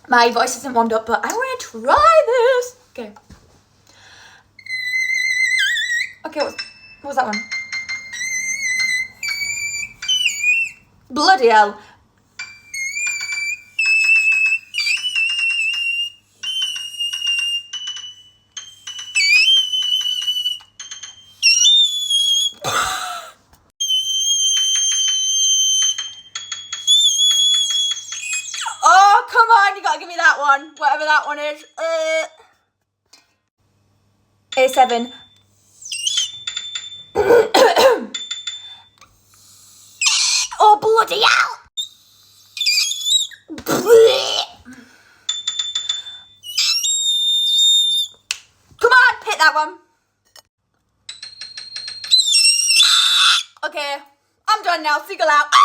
My voice isn't warmed up, but I want to try this. Okay. Okay, what was that one? Bloody hell. Oh, come on, you gotta give me that one. Whatever that one is. A7. Oh, bloody hell! Come on, pick that one. Okay, I'm done now. Seagull out.